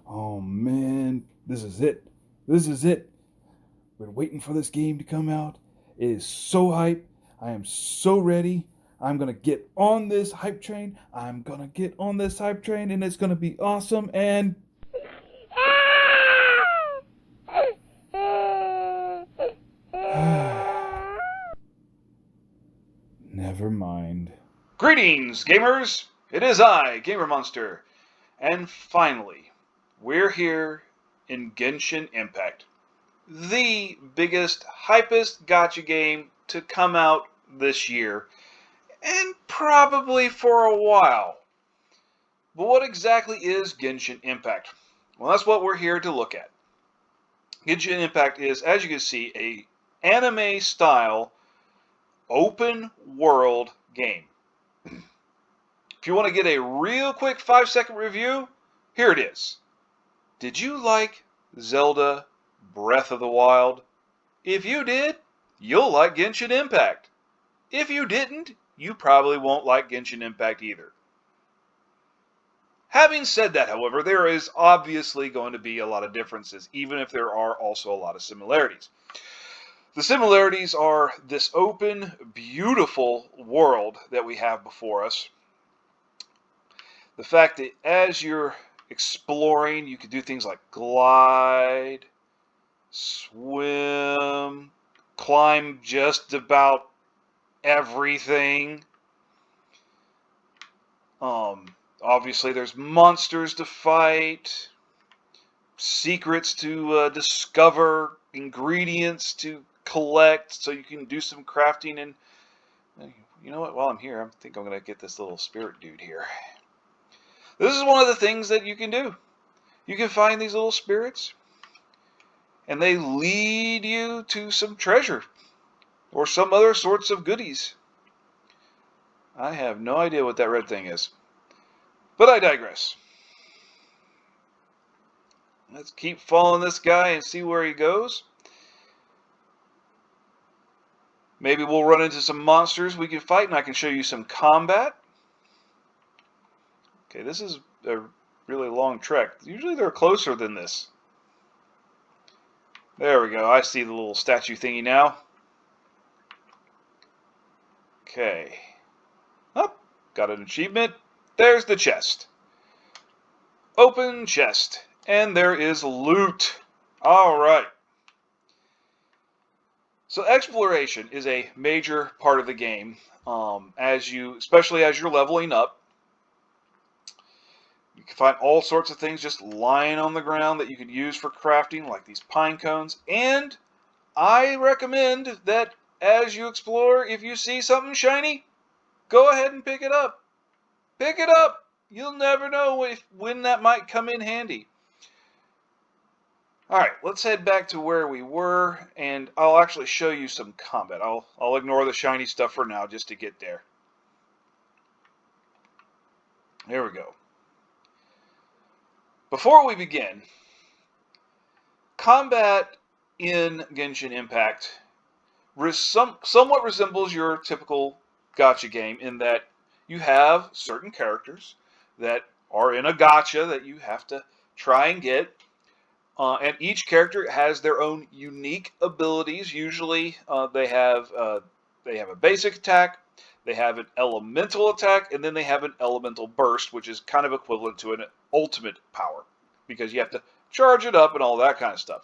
Oh man, this is it. This is it. Been waiting for this game to come out. It is so hype. I am so ready. I'm gonna get on this hype train. I'm gonna get on this hype train, and it's gonna be awesome. And never mind. Greetings, gamers! It is I, Gamer Monster, and finally, we're here in Genshin Impact, the biggest, hypest gacha game to come out this year, and probably for a while. But what exactly is Genshin Impact? Well, that's what we're here to look at. Genshin Impact is, as you can see, a anime style open world game. If you want to get a real quick 5-second review, here it is. Did you like Zelda Breath of the Wild? If you did, you'll like Genshin Impact. If you didn't, you probably won't like Genshin Impact either. Having said that, however, there is obviously going to be a lot of differences, even if there are also a lot of similarities. The similarities are this open, beautiful world that we have before us. The fact that as you're exploring, you can do things like glide, swim, climb just about everything. Obviously, there's monsters to fight, secrets to discover, ingredients to collect, so you can do some crafting. And you know what? While I'm here, I think I'm going to get this little spirit dude here. This is one of the things that you can do. You can find these little spirits, and they lead you to some treasure or some other sorts of goodies. I have no idea what that red thing is, but I digress. Let's keep following this guy and see where he goes. Maybe we'll run into some monsters we can fight, and I can show you some combat. Okay, this is a really long trek. Usually they're closer than this. There we go. I see the little statue thingy now. Okay. Oh, got an achievement. There's the chest. Open chest. And there is loot. Alright. So exploration is a major part of the game. Especially as you're leveling up. You can find all sorts of things just lying on the ground that you could use for crafting, like these pine cones. And I recommend that as you explore, if you see something shiny, go ahead and pick it up. Pick it up. You'll never know when that might come in handy. All right, let's head back to where we were, and I'll actually show you some combat. I'll ignore the shiny stuff for now just to get there. There we go. Before we begin, combat in Genshin Impact somewhat resembles your typical gacha game in that you have certain characters that are in a gacha that you have to try and get. And each character has their own unique abilities. Usually they have a basic attack, they have an elemental attack, and then they have an elemental burst, which is kind of equivalent to an ultimate power, because you have to charge it up and all that kind of stuff.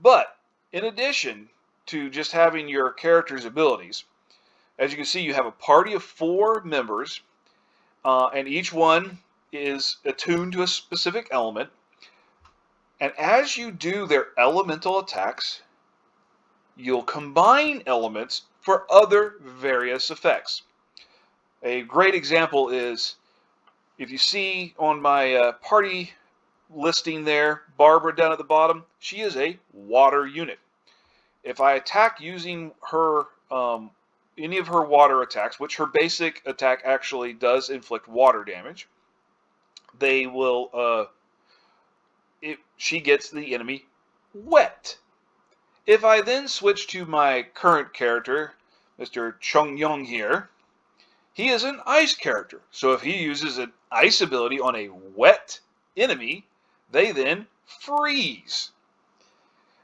But in addition to just having your character's abilities, as you can see, you have a party of 4 members, and each one is attuned to a specific element. And as you do their elemental attacks, you'll combine elements for other various effects. A great example is, if you see on my party listing there, Barbara down at the bottom, she is a water unit. If I attack using her, any of her water attacks, which her basic attack actually does inflict water damage, they will, she gets the enemy wet. If I then switch to my current character, Mr. Chung Young here, he is an ice character. So if he uses an ice ability on a wet enemy, they then freeze.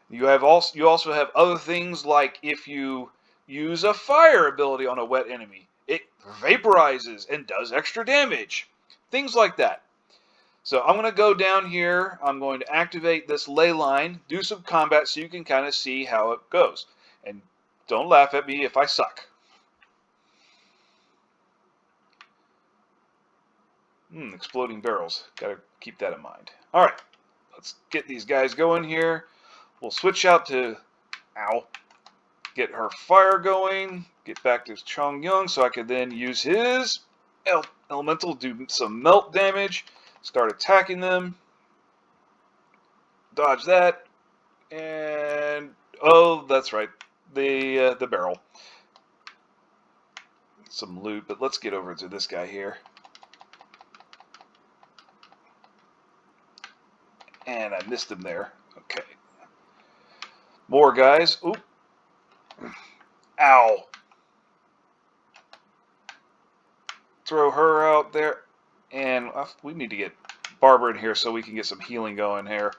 You also have other things like if you use a fire ability on a wet enemy, it vaporizes and does extra damage. Things like that. So I'm going to go down here. I'm going to activate this ley line, do some combat so you can kind of see how it goes. And don't laugh at me if I suck. Exploding barrels. Got to keep that in mind. All right, let's get these guys going here. We'll switch out to, ow, get her fire going. Get back to Chong Yung so I could then use his elemental, do some melt damage, start attacking them. Dodge that, and oh, that's right, the barrel. Some loot, but let's get over to this guy here. And I missed him there. Okay. More guys. Oop. Ow. Throw her out there. And we need to get Barbara in here so we can get some healing going here.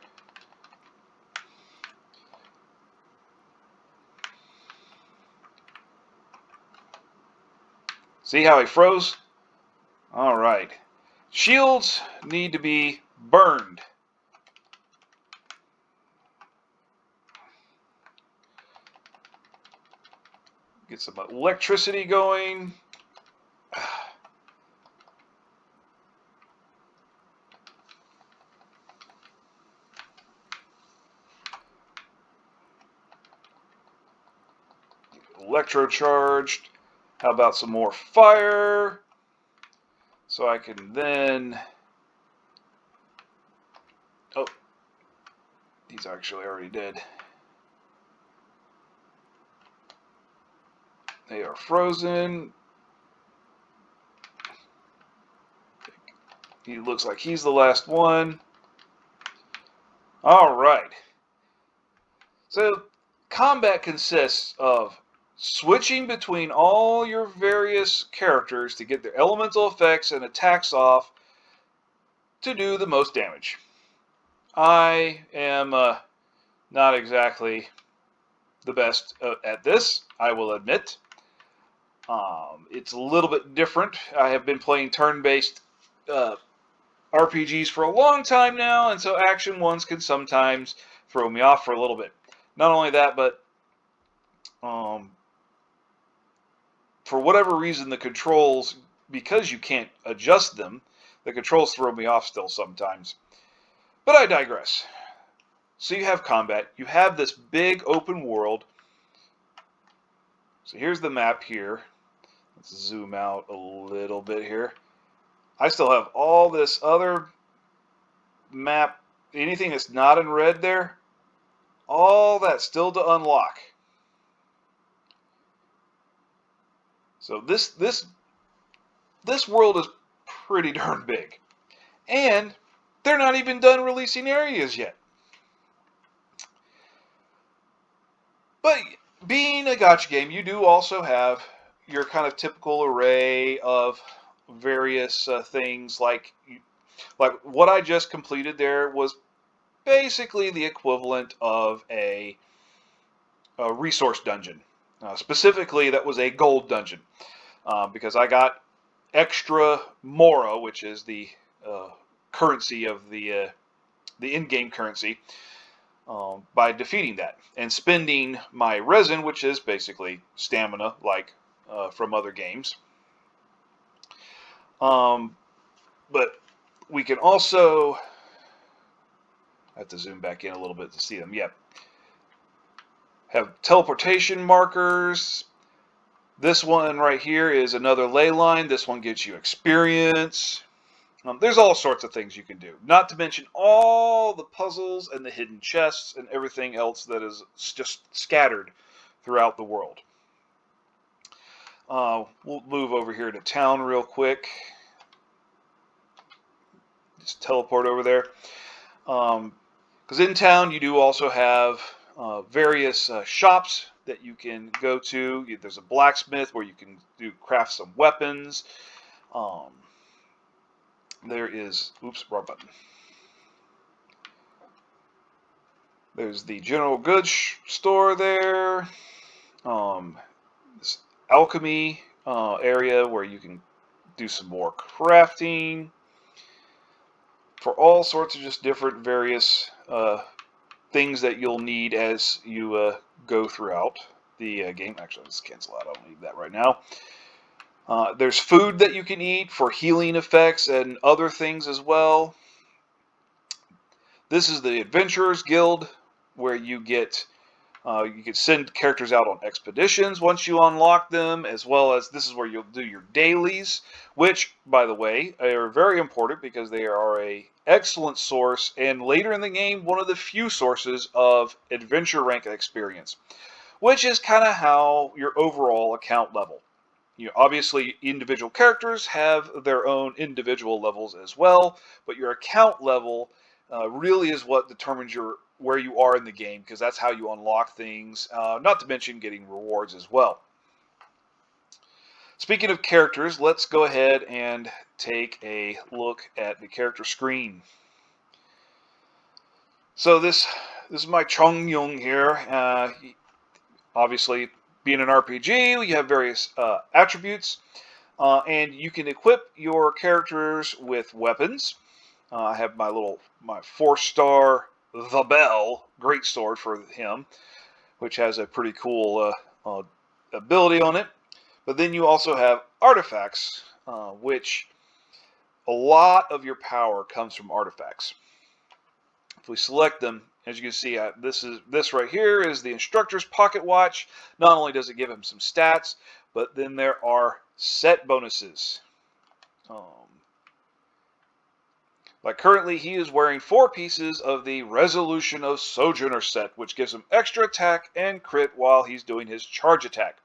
See how he froze? All right. Shields need to be burned. Get some electricity going. Electrocharged. How about some more fire? So I can then... Oh, he's actually already dead. They are frozen. He looks like he's the last one. All right. So combat consists of switching between all your various characters to get their elemental effects and attacks off to do the most damage. I am not exactly the best at this, I will admit. It's a little bit different. I have been playing turn-based RPGs for a long time now, and so action ones can sometimes throw me off for a little bit. Not only that, but for whatever reason, the controls, because you can't adjust them, the controls throw me off still sometimes. But I digress. So you have combat. You have this big open world. So here's the map here. Let's zoom out a little bit here. I still have all this other map. Anything that's not in red there, all that's still to unlock. So this world is pretty darn big. And they're not even done releasing areas yet. But being a gacha game, you do also have your kind of typical array of various things like what I just completed there was basically the equivalent of a resource dungeon. Specifically, that was a gold dungeon because I got extra mora, which is the currency of the in-game currency, by defeating that and spending my resin, which is basically stamina, like from other games. But we can also, I have to zoom back in a little bit to see them. Yep. Have teleportation markers. This one right here is another ley line. This one gives you experience. There's all sorts of things you can do. Not to mention all the puzzles and the hidden chests and everything else that is just scattered throughout the world. We'll move over here to town real quick. Just teleport over there. Because in town you do also have various shops that you can go to. There's a blacksmith where you can craft some weapons. There is, oops, wrong button. There's the general goods store there. This alchemy area where you can do some more crafting for all sorts of just different various things that you'll need as you go throughout the game. Actually, let's cancel out. I don't need that right now. There's food that you can eat for healing effects and other things as well. This is the Adventurers Guild, where you can send characters out on expeditions once you unlock them, as well as this is where you'll do your dailies, which, by the way, are very important because they are a excellent source, and later in the game, one of the few sources of adventure rank experience, which is kind of how your overall account level. Obviously, individual characters have their own individual levels as well, but your account level really is what determines where you are in the game, because that's how you unlock things. Not to mention getting rewards as well. Speaking of characters, let's go ahead and take a look at the character screen. So this is my Chung Yung here. Obviously, being an RPG, you have various attributes. And you can equip your characters with weapons. I have my 4-star The Bell greatsword for him, which has a pretty cool ability on it. But then you also have artifacts, which a lot of your power comes from artifacts. If we select them, as you can see, this right here is the instructor's pocket watch. Not only does it give him some stats, but then there are set bonuses. Like currently, he is wearing 4 pieces of the Resolution of Sojourner set, which gives him extra attack and crit while he's doing his charge attack.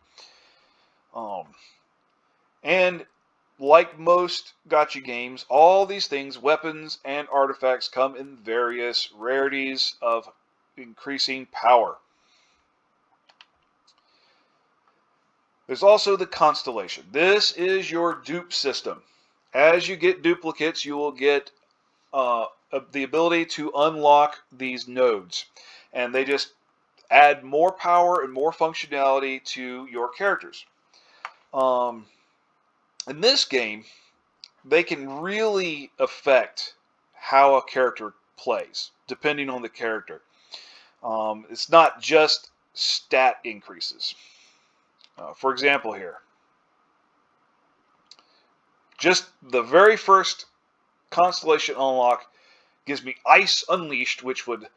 And like most gacha games, all these things, weapons and artifacts, come in various rarities of increasing power. There's also the Constellation. This is your dupe system. As you get duplicates, you will get the ability to unlock these nodes, and they just add more power and more functionality to your characters. In this game, they can really affect how a character plays, depending on the character. It's not just stat increases. For example here, just the very first Constellation unlock gives me Ice Unleashed, which would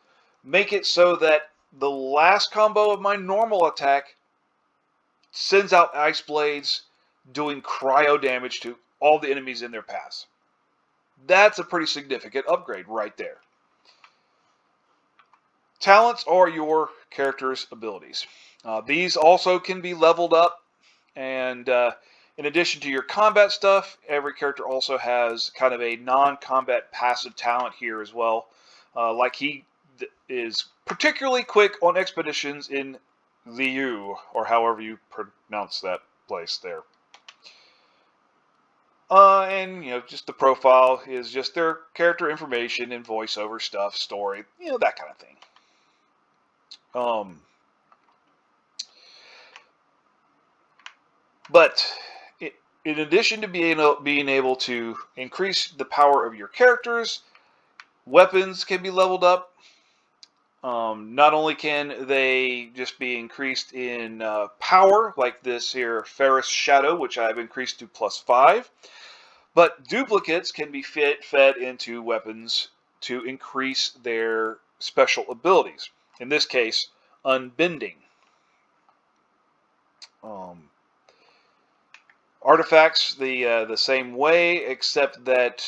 make it so that the last combo of my normal attack sends out Ice Blades, doing cryo damage to all the enemies in their paths. That's a pretty significant upgrade right there. Talents are your character's abilities. These also can be leveled up, and in addition to your combat stuff, every character also has kind of a non-combat passive talent here as well. Like he is particularly quick on expeditions in Liu, or however you pronounce that place there. And just the profile is just their character information and voiceover stuff, story, that kind of thing. But in addition to being able to increase the power of your characters, weapons can be leveled up. Not only can they just be increased in power, like this here Ferris Shadow, which I've increased to +5, but duplicates can be fed into weapons to increase their special abilities. In this case, unbending. Artifacts the same way, except that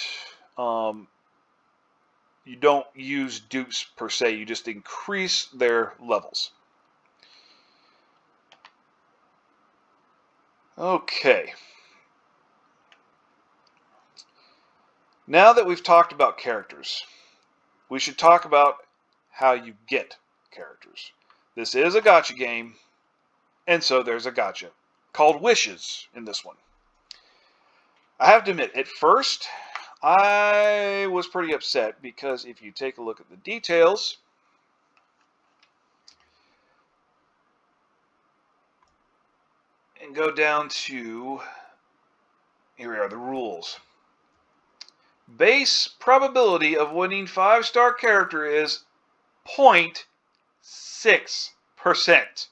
you don't use dupes per se. You just increase their levels. Okay. Now that we've talked about characters, we should talk about how you get characters. This is a gacha game, and so there's a gacha called Wishes in this one. I have to admit, at first, I was pretty upset because if you take a look at the details, and go down to, here we are, the rules. Base probability of winning 5-star character is 0.6%. 0.6.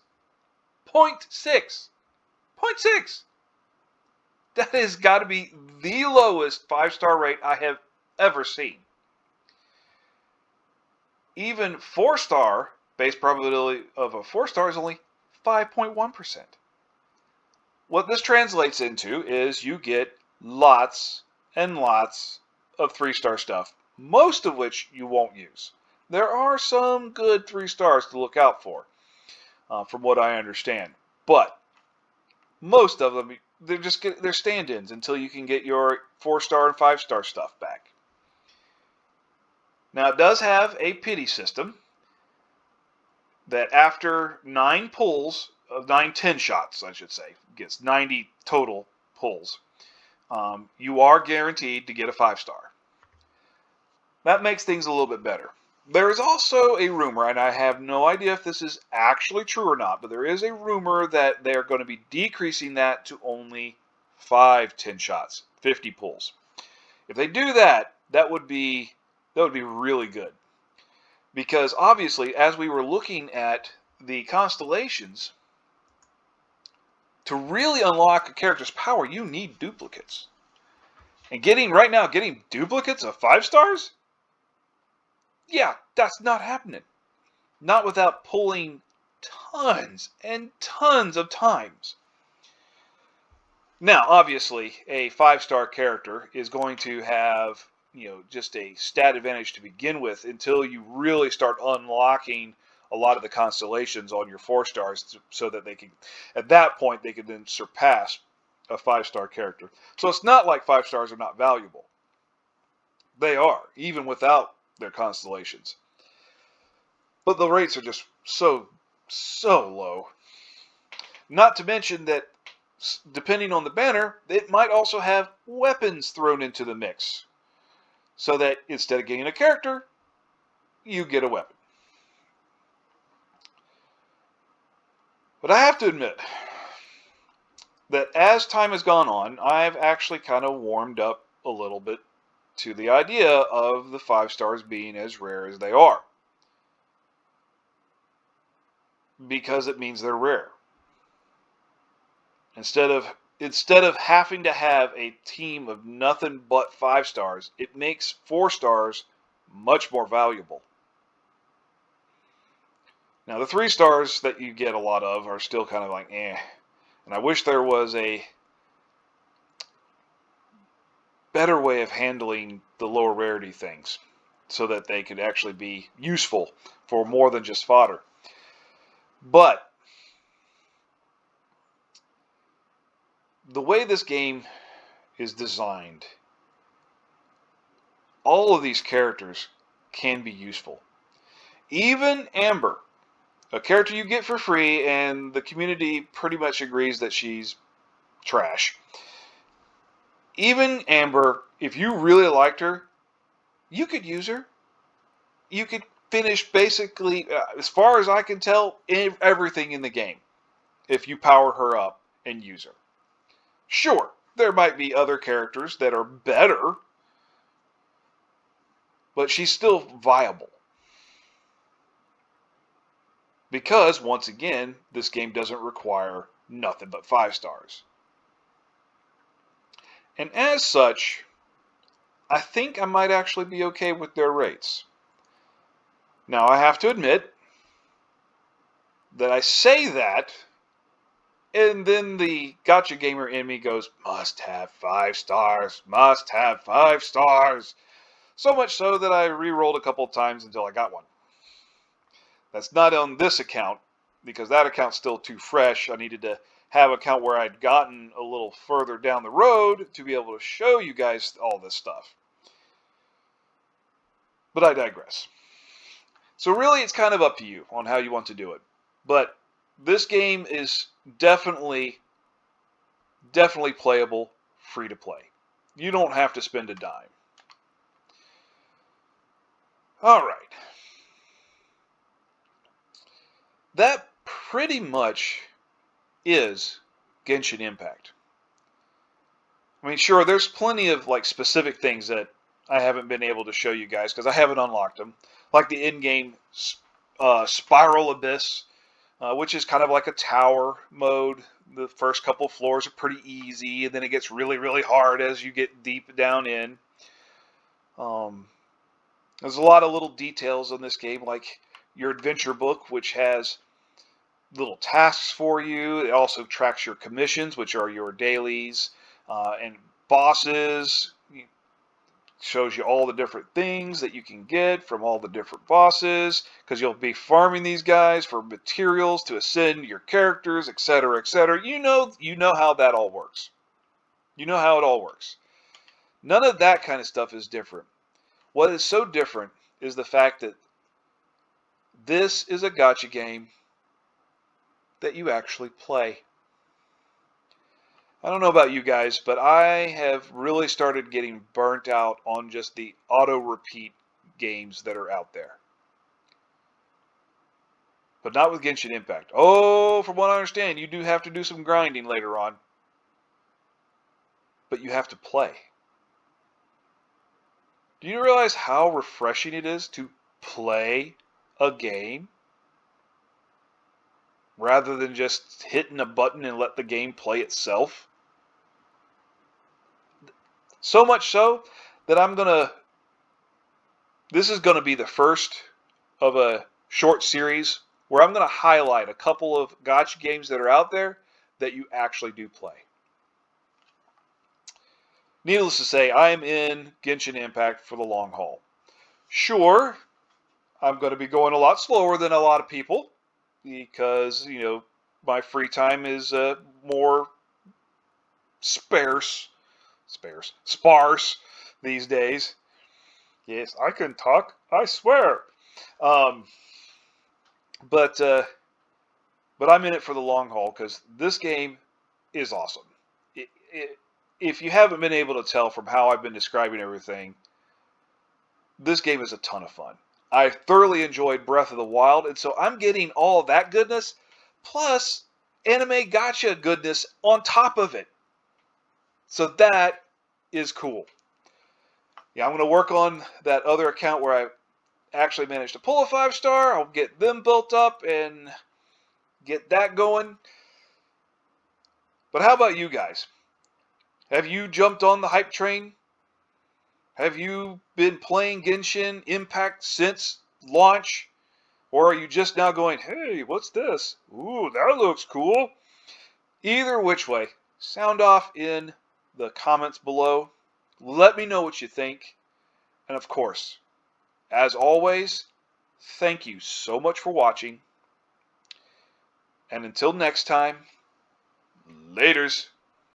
0.6. That has got to be the lowest 5-star rate I have ever seen. Even 4-star base probability of a 4-star is only 5.1%. What this translates into is you get lots and lots of 3-star stuff, most of which you won't use. There are some good 3 stars to look out for, from what I understand, but most of them they're stand-ins until you can get your 4-star and 5-star stuff back. Now it does have a pity system that after 9 pulls of 10 shots, I should say, gets 90 total pulls, you are guaranteed to get a 5-star. That makes things a little bit better. There is also a rumor, and I have no idea if this is actually true or not, but there is a rumor that they're going to be decreasing that to only 5 10 shots, 50 pulls. If they do that, that would be really good. Because obviously, as we were looking at the constellations, to really unlock a character's power, you need duplicates. And getting duplicates of 5 stars? Yeah, that's not happening. Not without pulling tons and tons of times. Now, obviously, a 5-star character is going to have, just a stat advantage to begin with until you really start unlocking a lot of the constellations on your 4 stars so that at that point, they can then surpass a 5-star character. So it's not like 5 stars are not valuable. They are, even without their constellations. But the rates are just so low. Not to mention that, depending on the banner, it might also have weapons thrown into the mix. So that instead of getting a character, you get a weapon. But I have to admit that as time has gone on, I've actually kind of warmed up a little bit to the idea of the 5 stars being as rare as they are. Because it means they're rare. Instead of having to have a team of nothing but 5 stars, it makes 4 stars much more valuable. Now the 3 stars that you get a lot of are still kind of like eh. And I wish there was a better way of handling the lower rarity things so that they could actually be useful for more than just fodder. But the way this game is designed, all of these characters can be useful. Even Amber, a character you get for free, and the community pretty much agrees that she's trash. Even Amber, if you really liked her, you could use her. You could finish basically, as far as I can tell, everything in the game if you power her up and use her. Sure, there might be other characters that are better, but she's still viable. Because, once again, this game doesn't require nothing but 5 stars. And as such, I think I might actually be okay with their rates. Now, I have to admit that I say that, and then the gotcha gamer in me goes, must have 5 stars, must have 5 stars. So much so that I re-rolled a couple of times until I got one. That's not on this account, because that account's still too fresh. I needed to have an account where I'd gotten a little further down the road to be able to show you guys all this stuff. But I digress. So really, it's kind of up to you on how you want to do it. But this game is definitely playable, free to play. You don't have to spend a dime. All right. That pretty much is Genshin Impact. I mean, sure, there's plenty of like specific things that I haven't been able to show you guys because I haven't unlocked them, like the in-game Spiral Abyss, which is kind of like a tower mode. The first couple floors are pretty easy, and then it gets really, really hard as you get deep down in. Um, there's a lot of little details on this game, like your adventure book, which has little tasks for you. It also tracks your commissions, which are your dailies, and bosses. It shows you all the different things that you can get from all the different bosses, because you'll be farming these guys for materials to ascend your characters, etc., etc. You know how that all works. You know how it all works. None of that kind of stuff is different. What is so different is the fact that this is a gacha game that you actually play. I don't know about you guys, but I have really started getting burnt out on just the auto repeat games that are out there. But not with Genshin Impact. Oh, from what I understand, you do have to do some grinding later on. But you have to play. Do you realize how refreshing it is to play a game rather than just hitting a button and let the game play itself? So much so that this is gonna be the first of a short series where I'm gonna highlight a couple of gacha games that are out there that you actually do play. Needless to say, I am in Genshin Impact for the long haul. Sure, I'm going to be going a lot slower than a lot of people because, my free time is more sparse these days. Yes, I can talk, I swear. Um, but uh, but I'm in it for the long haul because this game is awesome. If you haven't been able to tell from how I've been describing everything, this game is a ton of fun. I thoroughly enjoyed Breath of the Wild, and so I'm getting all that goodness plus anime gotcha goodness on top of it. So that is cool. Yeah, I'm going to work on that other account where I actually managed to pull a 5-star. I'll get them built up and get that going. But how about you guys? Have you jumped on the hype train? Have you been playing Genshin Impact since launch? Or are you just now going, hey, what's this? Ooh, that looks cool. Either which way, sound off in the comments below. Let me know what you think. And of course, as always, thank you so much for watching. And until next time, laters.